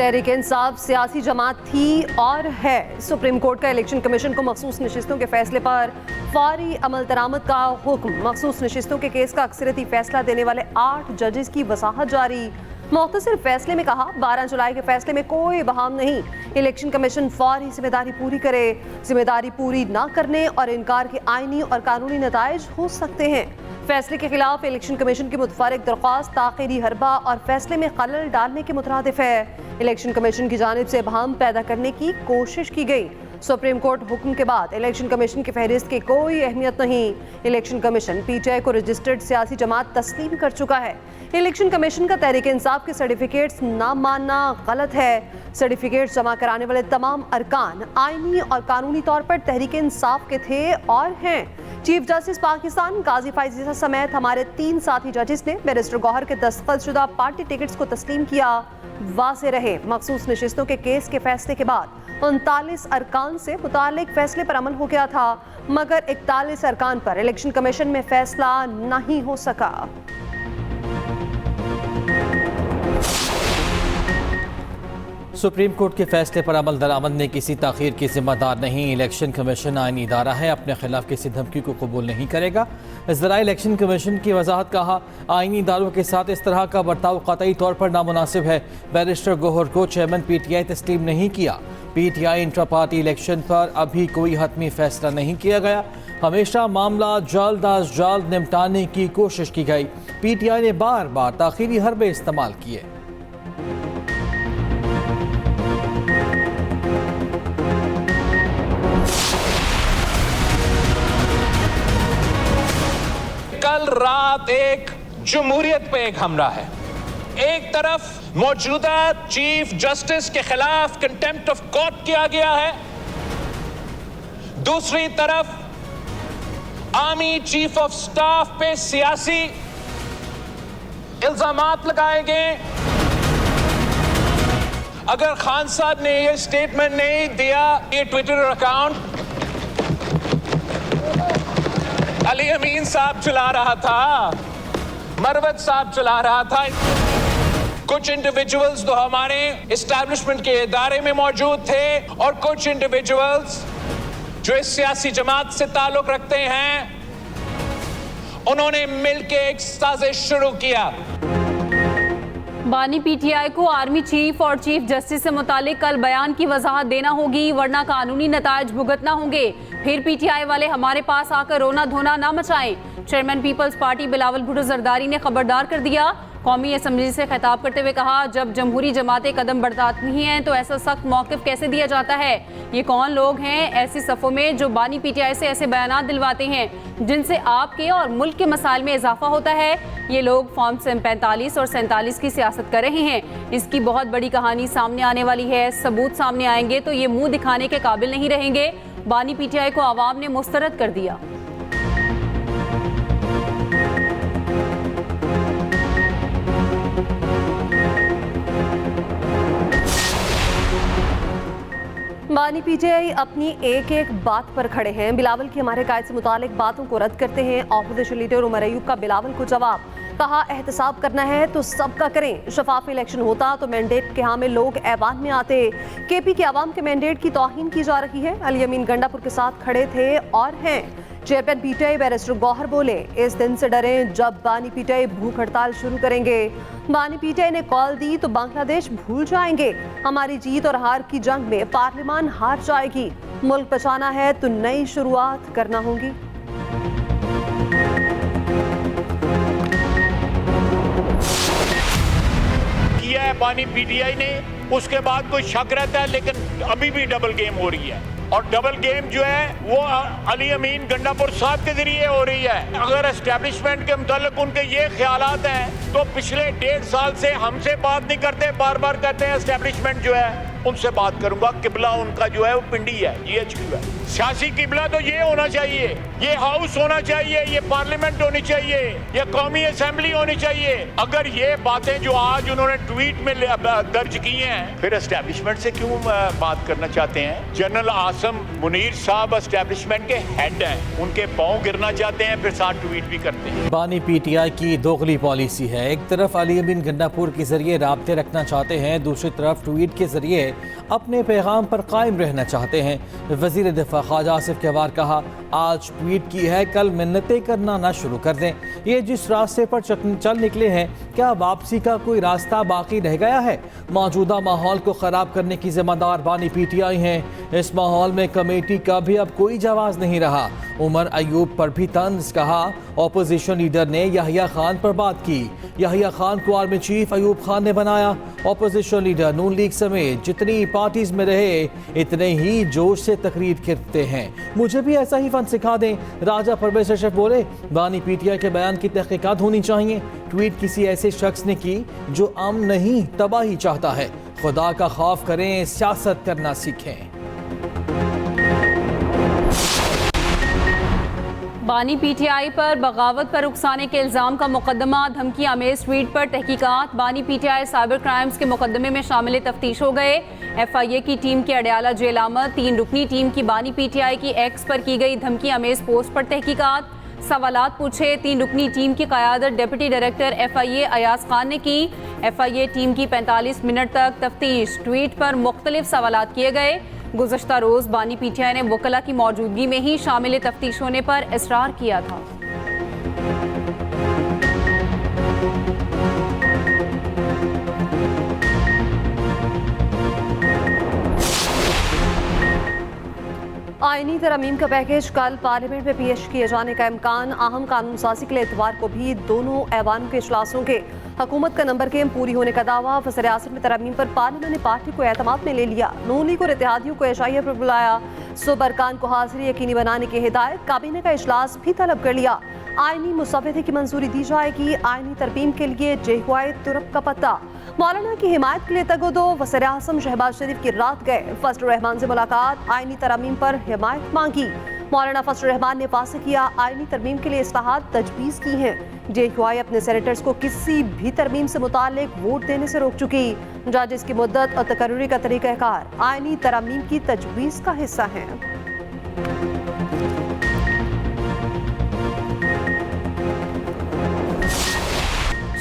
तहरीक इंसाफ सियासी जमात थी और है। सुप्रीम कोर्ट का इलेक्शन कमीशन को मखसूस नशिस्तों के फैसले पर फौरी अमल दरामद का हुक्म। मखसूस नशिस्तों के केस का अक्सरियती फैसला देने वाले 8 जजेस की वसाहत जारी। मुख्तसर फैसले में कहा 12 जुलाई के फैसले में कोई बहाम नहीं। इलेक्शन कमीशन फौरी जिम्मेदारी पूरी करे। जिम्मेदारी पूरी न करने और इनकार के आईनी और कानूनी नताइज हो सकते हैं। फैसले के खिलाफ इलेक्शन कमीशन की मुतफर्रिक दरख्वास्त ताख़ीरी हरबा और फैसले में खलल डालने के मुतरादिफ है। इलेक्शन कमीशन की जानिब से बहाम पैदा करने की कोशिश की गई। सुप्रीम कोर्ट हुक्म के बाद इलेक्शन कमीशन की फहरिस्त की कोई अहमियत नहीं। इलेक्शन कमीशन पीटीआई को रजिस्टर्ड सियासी जमात तस्लीम कर चुका है। इलेक्शन कमीशन का तहरीक इंसाफ के सर्टिफिकेट्स ना मानना गलत है। सर्टिफिकेट्स जमा कराने वाले तमाम अरकान आईनी और कानूनी तौर पर तहरीक इंसाफ के थे और हैं। चीफ जस्टिस पाकिस्तान काजी फायजीसा समेत हमारे 3 साथी जजेस ने बैरिस्टर गौहर के दस्तखतशुदा पार्टी टिकट्स को तस्लीम किया। वाज़ेह रहे मखसूस नशिस्तों के केस के फैसले के बाद 39 अरकान से मुतालिक फैसले पर अमल हो गया था, मगर 41 अरकान पर इलेक्शन कमीशन में फैसला नहीं हो सका। सुप्रीम कोर्ट के फैसले पर अमल दरामद ने किसी ताख़ीर की जिम्मेदार नहीं। इलेक्शन कमीशन आईनी इदारा है, अपने खिलाफ किसी धमकी को कबूल नहीं करेगा। इस ज़रा इलेक्शन कमीशन की वजाहत कहा आईनी इदारों के साथ इस तरह का बर्ताव क़तई तौर पर नामुनासिब है। बैरिस्टर गौहर को चेयरमैन पीटीआई तस्लीम नहीं किया। पीटीआई इंट्रा पार्टी इलेक्शन पर अभी कोई हतमी फैसला नहीं किया गया। हमेशा मामला जल्द अज जल्द निपटाने की कोशिश की गई। पीटीआई ने बार बार ताख़ीरी हरबे इस्तेमाल किए। कल रात एक जमहूरियत पे एक हमला है। एक तरफ मौजूदा चीफ जस्टिस के खिलाफ कंटेम्प्ट ऑफ कोर्ट किया गया है, दूसरी तरफ आर्मी चीफ ऑफ स्टाफ पे सियासी इल्जामात लगाए गए। अगर खान साहब ने ये स्टेटमेंट नहीं दिया, ये ट्विटर अकाउंट अली अमीन साहब चला रहा था, मरवत साहब चला रहा था। कुछ इंडिविजुअल्स तो हमारे एस्टैब्लिशमेंट के इदारे में मौजूद थे और कुछ इंडिविजुअल्स जो इस सियासी जमात से ताल्लुक रखते हैं, उन्होंने मिलकर एक साजिश शुरू किया। बानी पीटीआई को आर्मी चीफ और चीफ जस्टिस से मुतालिक कल बयान की वजाहत देना होगी, वरना कानूनी नताइज भुगतना होंगे। फिर पीटीआई वाले हमारे पास आकर रोना धोना ना मचाएं। चेयरमैन पीपल्स पार्टी बिलावल भुट्टो जरदारी ने खबरदार कर दिया। कौमी असम्बली से खिताब करते हुए कहा, जब जमहूरी जमातें कदम बढ़ाती हैं तो ऐसा सख्त मौक़िफ़ कैसे दिया जाता है? ये कौन लोग हैं ऐसी सफ़ों में जो बानी पीटीआई से ऐसे बयानात दिलवाते हैं जिनसे आपके और मुल्क के मसाइल में इजाफा होता है? ये लोग फॉर्म 45 और 47 की सियासत कर रहे हैं। इसकी बहुत बड़ी कहानी सामने आने वाली है। सबूत सामने आएंगे तो ये मुंह दिखाने के काबिल नहीं रहेंगे। बानी पीटीआई को आवाम ने मुस्तरद कर दिया। बानी पीटीआई अपनी एक एक बात पर खड़े हैं। बिलावल की हमारे कायद से मुतालिक बातों को रद्द करते हैं। ऑपोजिशन लीडर उमर अयूब का बिलावल को जवाब, कहा एहतसाब करना है तो सबका करें। शफाफ इलेक्शन होता तो मैंडेट के हामिल लोग ऐवान में आते। केपी के आवाम के मैंडेट की तौहीन की जा रही है। अली अमीन गंडापुर के साथ खड़े थे और हैं। चेयरमैन पीटीआई बैरिस्टर गौहर बोले, इस दिन से डरें जब बानी पीटीआई भूख हड़ताल शुरू करेंगे। बानी पीटीआई ने कॉल दी तो बांग्लादेश भूल जाएंगे। हमारी जीत और हार की जंग में पार्लियामान हार जाएगी। मुल्क बचाना है तो नई शुरुआत करना होगी। किया है बानी पीटीआई ने, उसके बाद कोई शक रहता है, लेकिन अभी भी डबल गेम हो रही है। और डबल गेम जो है वो अली अमीन गंडापुर साहब के जरिए हो रही है। अगर एस्टेब्लिशमेंट के मुतालिक उनके ये ख्यालात हैं तो पिछले 1.5 साल से हमसे बात नहीं करते, बार बार कहते हैं एस्टेब्लिशमेंट जो है उनसे बात करूंगा। किबला उनका जो है वो पिंडी है, GHQ है। सियासी किबला तो ये होना चाहिए, ये हाउस होना चाहिए, ये पार्लियामेंट होनी चाहिए, ये कौमी असेंबली होनी चाहिए। अगर ये बातें जो आज उन्होंने ट्वीट में दर्ज की हैं, फिर एस्टेब्लिशमेंट से क्यों बात करना चाहते हैं? जनरल आसम मुनीर साहब एस्टेब्लिशमेंट के हेड हैं, उनके पांव गिरना चाहते हैं, फिर साथ ट्वीट भी करते हैं। बानी पीटीआई की दोगली पॉलिसी है। एक तरफ अली अमीन गंडापुर के जरिए राब्ते रखना चाहते हैं, दूसरी तरफ ट्वीट के जरिए अपने पैगाम पर कायम रहना चाहते हैं। वजीर दिफा ख्वाजा आसिफ कहवार कहा, आज ट्वीट की है, कल मिन्नतें करना ना शुरू कर दें। ये जिस रास्ते पर चल निकले हैं, क्या वापसी का कोई रास्ता बाकी रह गया है? मौजूदा माहौल को ख़राब करने की जिम्मेदार बानी पीटीआई हैं। इस माहौल में कमेटी का भी अब कोई जवाब नहीं रहा। उमर अयूब पर भी तंज कहा। ऑपोजिशन लीडर ने याहिया खान पर बात की। याहिया खान को आर्मी चीफ अयूब खान ने बनाया। ऑपोजिशन लीडर नून लीग समेत जितनी पार्टीज में रहे, इतने ही जोश से तकरीर करते हैं। मुझे भी ऐसा ही फन सिखा दें। राजा परवेज अशरफ बोले, बानी पीटीआई के बयान की तहकीकात होनी चाहिए। ट्वीट किसी ऐसे शख्स ने की जो अमन नहीं तबाही चाहता है। खुदा का खौफ करें, सियासत करना सीखें। बानी पीटीआई पर बगावत पर उकसाने के इल्ज़ाम का मुकदमा, धमकी आमेज ट्वीट पर तहकीकात। बानी पीटीआई साइबर क्राइम्स के मुकदमे में शामिल तफ्तीश हो गए। FIA की टीम के अडयाला जेल आमद। 3 रुकनी टीम की बानी पीटीआई की एक्स पर की गई धमकी आमेज पोस्ट पर तहकीकात। सवालात पूछे। 3 रुकनी टीम की क़यादत deputy director FIA Ayaz Khan ने की। FIA टीम की 45 मिनट तक तफ्तीश। ट्वीट पर मुख्तलिफ सवालात किए गए। गुज़श्ता रोज़ बानी पीटीआई ने वकला की मौजूदगी में ही शामिल तफ्तीश होने पर इसरार किया था। आईनी तरमीम का पैकेज कल पार्लियामेंट में पेश किए जाने का इम्कान। अहम कानून साजी के लिए इतवार को भी दोनों ऐवानों के इजलासों के हुकूमत का नंबर गेम पूरी होने का दावा। वज़ीर आज़म ने तरमीम पर पार्लियामेंट ने पार्टी को एतमाद में ले लिया। नून लीग और इत्तेहादियों को एशाइया पर बुलाया। सुबरकान को हाजिरी यकीनी बनाने की हिदायत। काबीना का इजलास भी तलब कर लिया। आईनी मुसव्वदे की मंजूरी दी जाएगी। आईनी तरमीम के लिए जेहुआए तुरक का पत्ता। मौलाना की हिमायत के लिए तगोदो। वज़ीर आज़म शहबाज शरीफ की रात गए। फजल रहमान से मुलाकात। आईनी तरमीम पर हिमायत मांगी। मौलाना फजल रहमान ने वाज़ेह किया, आईनी तरमीम के लिए इस्लाहात तजवीज़ की हैं। जेहुआई अपने सेनेटर्स को किसी भी तरमीम से मुताल्लिक वोट देने से रोक चुकी। जजेस की मुद्दत और तकर्री का तरीक़ाकार आईनी तरमीम की तजवीज़ का हिस्सा है।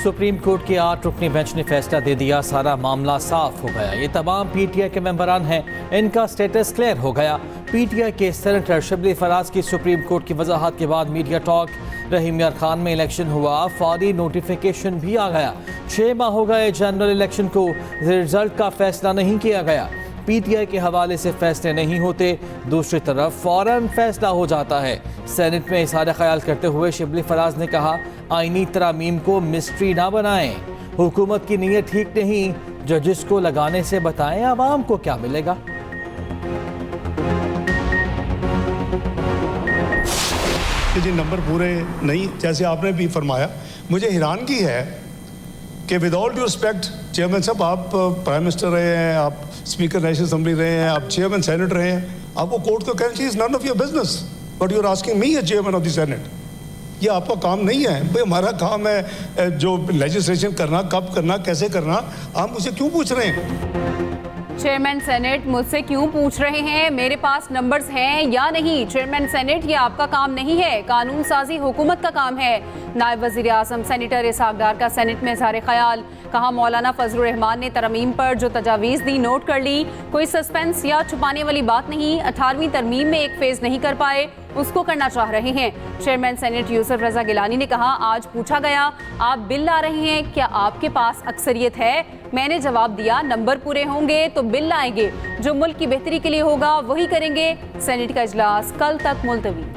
सुप्रीम कोर्ट के 8 रुकनी बेंच ने फैसला दे दिया। सारा मामला साफ हो गया। ये तमाम पीटीआई के मेंबरान हैं, इनका स्टेटस क्लियर हो गया। पीटीआई के सेनेटर शिबली फराज की सुप्रीम कोर्ट की वजाहत के बाद मीडिया टॉक। रहीम यार खान में इलेक्शन हुआ, फौरी नोटिफिकेशन भी आ गया। 6 माह हो गए जनरल इलेक्शन को, रिजल्ट का फैसला नहीं किया गया। पीटीआई के हवाले से फैसले नहीं होते, दूसरी तरफ फौरन फैसला हो जाता है। सेनेट में इज़हार ख्याल करते हुए शिबली फराज ने कहा, आईनी तरामीम को मिस्ट्री ना बनाएं। हुकूमत की नीयत ठीक नहीं, जजिस को लगाने से बताएं आवाम को क्या मिलेगा। जी नंबर पूरे नहीं, जैसे आपने भी फरमाया। मुझे हैरानगी है कि with all due respect chairman साहब, आप प्राइम मिनिस्टर रहे हैं, आप स्पीकर नेशनल असेंबली रहे हैं, आप चेयरमैन सेनेट रहे हैं, आपको कोर्ट को कहना चाहिए none of your business, but you are asking me as chairman of the Senate. ये आपका काम नहीं है भाई, हमारा काम है जो लेजिस्लेशन करना, कब करना, कैसे करना। आप मुझसे क्यों पूछ रहे हैं? चेयरमैन सेनेट मुझसे क्यों पूछ रहे हैं? मेरे पास नंबर्स हैं या नहीं? चेयरमैन सेनेट, ये आपका काम नहीं है, कानून साजी हुकूमत का काम है। नायब वज़ीर आज़म सेनेटर इसहाक डार का सेनेट में इज़हार ख्याल। कहा, मौलाना फजल रहमान ने तरमीम पर जो तजावीज़ दी नोट कर ली, कोई सस्पेंस या छुपाने वाली बात नहीं। 18वीं तरमीम में एक फेज़ नहीं कर पाए, उसको करना चाह रहे हैं। चेयरमैन सेनेट यूसुफ रजा गिलानी ने कहा, आज पूछा गया आप बिल ला रहे हैं, क्या आपके पास अक्सरियत है? मैंने जवाब दिया, नंबर पूरे होंगे तो बिल लाएंगे, जो मुल्क की बेहतरी के लिए होगा वही करेंगे। सेनेट का इजलास कल तक मुलतवी।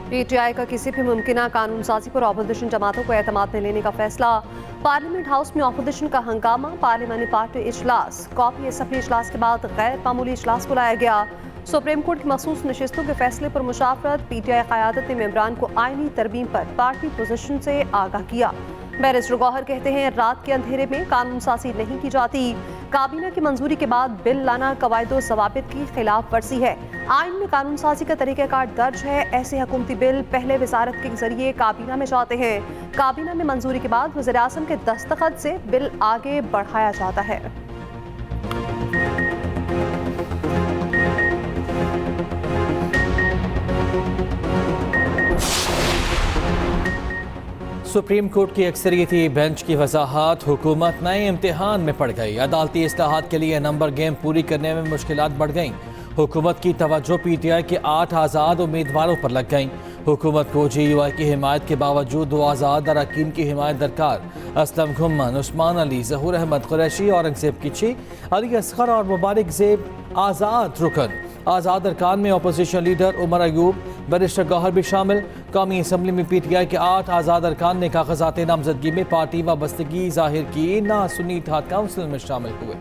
पीटीआई का किसी भी मुमकिना कानून साजी पर अपोजिशन जमातों को एतमाद में लेने का फैसला। पार्लियामेंट हाउस में अपोजिशन का हंगामा, पार्लियामानी पार्टी इजलास। कॉपी असम्बली इजलास के बाद गैर मामूली इजलास बुलाया गया। सुप्रीम कोर्ट की मखसूस नशिस्तों के फैसले पर मुशावरत। पीटीआई क़यादत ने मेंबरान को आईनी तरमीम पर पार्टी पोजीशन से आगाह किया। बैरिस्टर गौहर कहते हैं, रात के अंधेरे में कानून साजी नहीं की जाती। काबीना की मंजूरी के बाद बिल लाना कवायदो ज़वाबित की खिलाफ वर्जी है। आइन में कानून साजी का तरीक़ाकार दर्ज है। ऐसे हुकूमती बिल पहले वजारत के जरिए काबीना में जाते हैं। काबीना में मंजूरी के बाद वज़ीर आज़म के दस्तखत से बिल आगे बढ़ाया जाता है। सुप्रीम कोर्ट की अक्सरियती बेंच की वजाहत, हुकूमत नए इम्तिहान में पड़ गई। अदालती इस्लाहात के लिए नंबर गेम पूरी करने में मुश्किलात बढ़ गईं। हुकूमत की तवज्जो PTI के 8 आज़ाद उम्मीदवारों पर लग गई। हुकूमत को GUI की हिमायत के बावजूद 2 आज़ाद अरकान की हिमायत दरकार। असलम घुम्मन, उस्मान अली, ज़हूर अहमद कुरैशी, औरंगज़ेब किची, अली असगर और मुबारक ज़ेब आज़ाद रुकन। आज़ाद अरकान में opposition leader Umar Ayub, barrister Gohar भी शामिल। कौमी असम्बली में PTI के 8 आज़ाद अरकान ने कागजात नामजदगी में पार्टी वाबस्तगी जाहिर की। ना सुन्नी इत्तेहाद काउंसिल में शामिल हुए।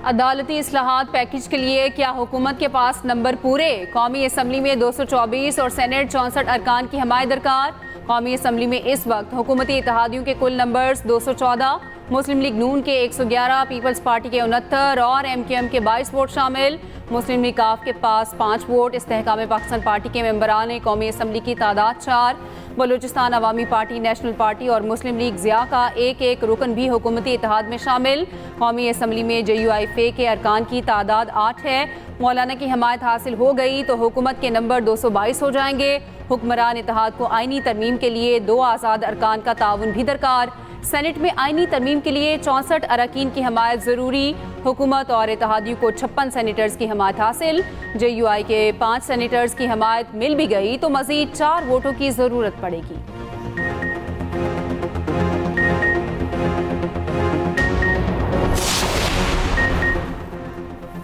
अदालती इस्लाहात पैकेज के लिए क्या हुकूमत के पास नंबर पूरे? कौमी असम्बली में 224 और सेनेट 64 अरकान की हिमायत दरकार। कौमी असम्बली में इस वक्त हुकूमती इत्तेहादियों के कुल नंबर्स 214, मुस्लिम लीग नून के 111, पीपल्स पार्टी के 69 और MKM के 22 वोट शामिल। मुस्लिम लीग काफ के पास 5 वोट। इस्तेहकाम पाकिस्तान पार्टी के मेंबरान कौमी असम्बली की तादाद 4। बलूचिस्तान अवामी पार्टी, नेशनल पार्टी और मुस्लिम लीग ज़िया का एक रुकन भी हुकूमती इत्तेहाद में शामिल। कौमी असम्बली में JUI फे के अरकान की तादाद 8 है। मौलाना की हिमायत हासिल हो गई तो हुकूमत के नंबर 222 हो जाएंगे। हुक्मरान इत्तेहाद को आइनी तरमीम के लिए 2 आज़ाद अरकान का ताउन भी दरकार। सेनेट में आइनी तरमीम के लिए 64 अरकान की हिमायत ज़रूरी। हुकूमत और इत्तेहादियों को 56 सेनेटर्स की हिमायत हासिल। JUI के 5 सेनेटर्स की हिमायत मिल भी गई तो मज़ीद 4 वोटों की ज़रूरत पड़ेगी।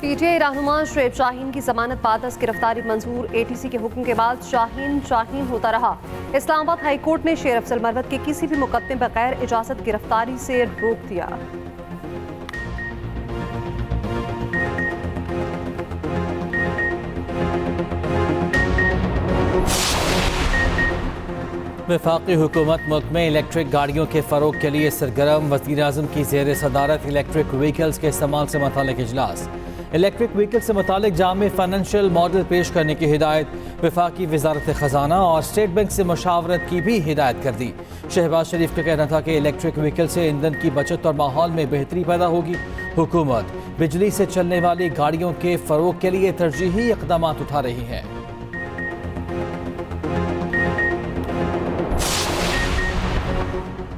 PTI रहनुमा शुएब शाहीन की जमानत बादस गिरफ्तारी मंजूर। ATC के हुक्म के बाद शाहीन होता रहा। इस्लामाबाद हाई कोर्ट ने शेर अफजल मरवत के किसी भी मुकदमे बगैर इजाजत गिरफ्तारी से रोक दिया। वफाकी हुकूमत मुल्क में इलेक्ट्रिक गाड़ियों के फ़रोग के लिए सरगर्म। वज़ीर आज़म की ज़ेर सदारत इलेक्ट्रिक व्हीकल्स के इस्तेमाल से मुतालिक इजलास। इलेक्ट्रिक व्हीकल से मुतालिक जामे फाइनेंशियल मॉडल पेश करने की हिदायत। वफाकी वजारत ख़जाना और स्टेट बैंक से मुशावरत की भी हिदायत कर दी। शहबाज शरीफ का कहना था कि इलेक्ट्रिक व्हीकल से ईंधन की बचत और माहौल में बेहतरी पैदा होगी। हुकूमत बिजली से चलने वाली गाड़ियों के फ़रोग के लिए तरजीही इक़दाम उठा रही है।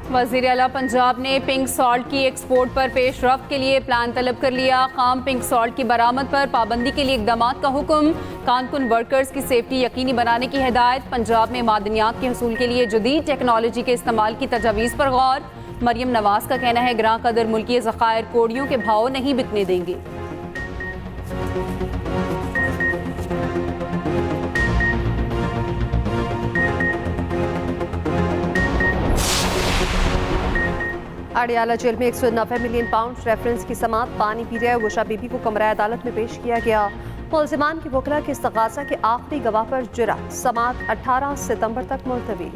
वज़ीर आला पंजाब ने पिंक सॉल्ट की एक्सपोर्ट पर पेशरफ्त के लिए प्लान तलब कर लिया। खाम पिंक सॉल्ट की बरामद पर पाबंदी के लिए इक़दाम का हुक्म। कारकुन वर्कर्स की सेफ्टी यकीनी बनाने की हिदायत। पंजाब में मादनियात के हसूल के लिए जदीद टेक्नोलॉजी के इस्तेमाल की तजावीज़ पर गौर। मरियम नवाज का कहना है, ग्रां कदर मुल्की ज़खायर कोड़ियों के भाव नहीं बिकने देंगे। अडियाला जेल में 190 मिलियन पाउंड रेफरेंस की समात। पानी पी रहे गुशा बीबी को कमरा अदालत में पेश किया गया। मुलजिमान की वकला के इस्तगासा के आखिरी गवाह पर जुरा। समात 18 सितंबर तक मुलतवी।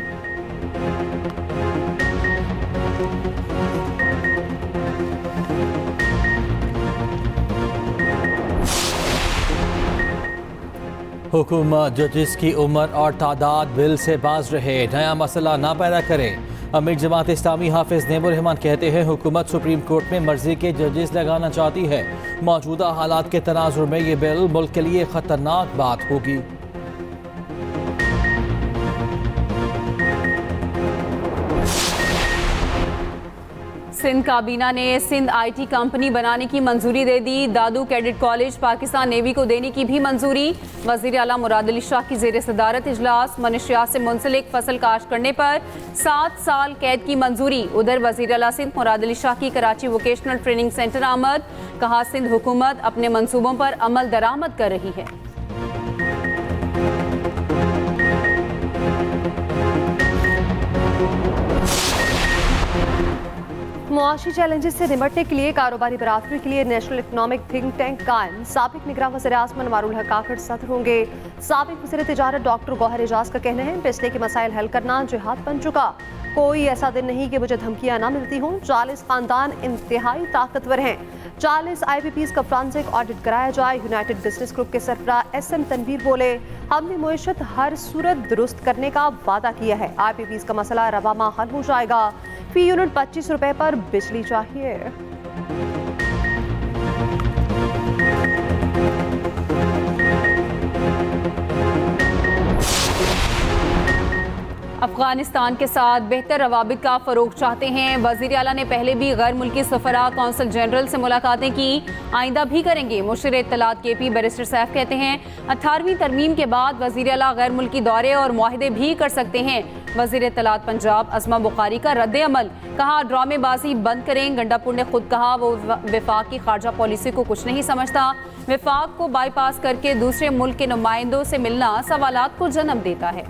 हुकूमत जजेस की उम्र और तादाद बिल से बाज रहे, नया मसला ना पैदा करें। अमीर जमात इस्लामी हाफिज नेमुर रहमान कहते हैं, हुकूमत सुप्रीम कोर्ट में मर्जी के जजेस लगाना चाहती है। मौजूदा हालात के तनाजुर में ये बिल मुल्क के लिए खतरनाक बात होगी। सिंध काबीना ने सिंध IT कंपनी बनाने की मंजूरी दे दी। दादू कैडेट कॉलेज पाकिस्तान नेवी को देने की भी मंजूरी। वज़ीर आला मुराद अली शाह की ज़ेर सदारत इजलास। मनशियात से मुंसलिक फसल काश्त करने पर 7 साल कैद की मंजूरी। उधर वज़ीर आला सिंध मुराद अली शाह की कराची वोकेशनल ट्रेनिंग सेंटर आमद। कहा, सिंध हुकूमत अपने मंसूबों पर अमल दरामद कर रही है। मुआशी चैलेंजेस से निपटने के लिए कारोबारी बरादरी के लिए नेशनल इकोनॉमिक थिंक टैंक कायम। साबिक निगरान वज़ीर आज़म अनवारुल हक काकड़ सदर होंगे। साबिक वज़ीर तिजारत डॉक्टर गौहर एजाज का कहना है बिजली के मसाइल हल करना जिहाद बन चुका। कोई ऐसा दिन नहीं कि मुझे धमकियां ना मिलती हों। 40 खानदान इंतहाई ताकतवर हैं। 40 IPPs का फ्रांसिक ऑडिट कराया जाए। यूनाइटेड बिजनेस ग्रुप के सरबराह SM तनवीर बोले, हमने मुईशत हर सूरत दुरुस्त करने का वादा किया है। IPPs का मसला रवामा हल हो जाएगा। फी यूनिट 25 रुपए पर बिजली चाहिए। अफगानिस्तान के साथ बेहतर रवाबित का फ़रोग चाहते हैं। वज़ीर आला ने पहले भी गैर मुल्की सफ़रा कौंसल जनरल से मुलाकातें की, आइंदा भी करेंगे। मुशीर इत्तलात KP बैरिस्टर सैफ कहते हैं 18वीं तरमीम के बाद वज़ीर आला गैर मुल्की दौरे और मुआहदे भी कर सकते हैं। वज़ीर इत्तलात पंजाब अज़मा बुखारी का रद्द अमल, कहा ड्रामेबाजी बंद करें। गंडापुर ने खुद कहा वो वफाक की खारजा पॉलिसी को कुछ नहीं समझता। वफाक को बाईपास करके दूसरे मुल्क के नुमाइंदों से मिलना सवालात को जन्म देता है।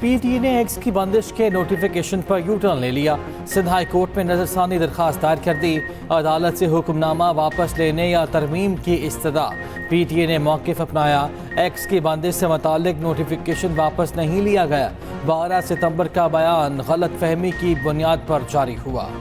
PTE ने एक्स की बंदिश के नोटिफिकेशन पर यू टर्न ले लिया। सिंध हाई कोर्ट में नजरसानी दरखास्त दायर कर दी। अदालत से हुक्मनामा वापस लेने या तरमीम की इस्तदा। PTE ने मौक़िफ़ अपनाया। एक्स की बंदिश से मुताल्लिक नोटिफिकेशन वापस नहीं लिया गया। 12 सितंबर का बयान गलत फहमी की बुनियाद पर जारी हुआ।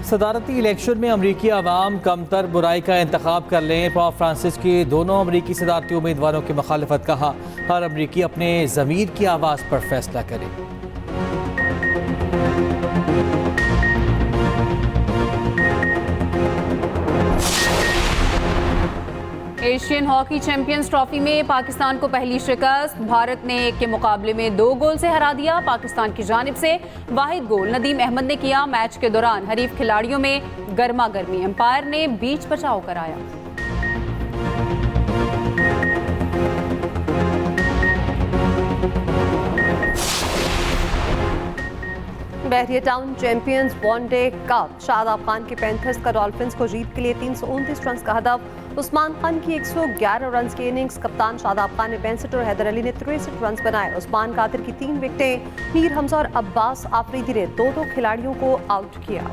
सदारती इलेक्शन में अमरीकी अवाम कमतर बुराई का इंतखाब कर लें। पोप फ्रांसिस की दोनों अमरीकी सदारती उम्मीदवारों की मुखालफत, कहा हर अमरीकी अपने ज़मीर की आवाज़ पर फैसला करे। एशियन हॉकी चैंपियंस ट्रॉफी में पाकिस्तान को पहली शिकस्त। भारत ने 1 के मुकाबले में 2 गोल से हरा दिया। पाकिस्तान की जानिब से वाहिद गोल नदीम अहमद ने किया। मैच के दौरान हरीफ खिलाड़ियों में गर्मा गर्मी, एम्पायर ने बीच बचाव कराया। Bahria Town champions one day cup. Shadab Khan के पैंथर्स का डॉल्फिन्स को जीत के लिए 329 रन का हदफ। उस्मान खान की 111 रन की इनिंग्स। कप्तान शादाब खान ने 65 और हैदर अली ने 63 रन बनाए। उस्मान कादिर की 3 विकेटें। मीर हमजा और अब्बास आफरीदी ने 2-2 खिलाड़ियों को आउट किया।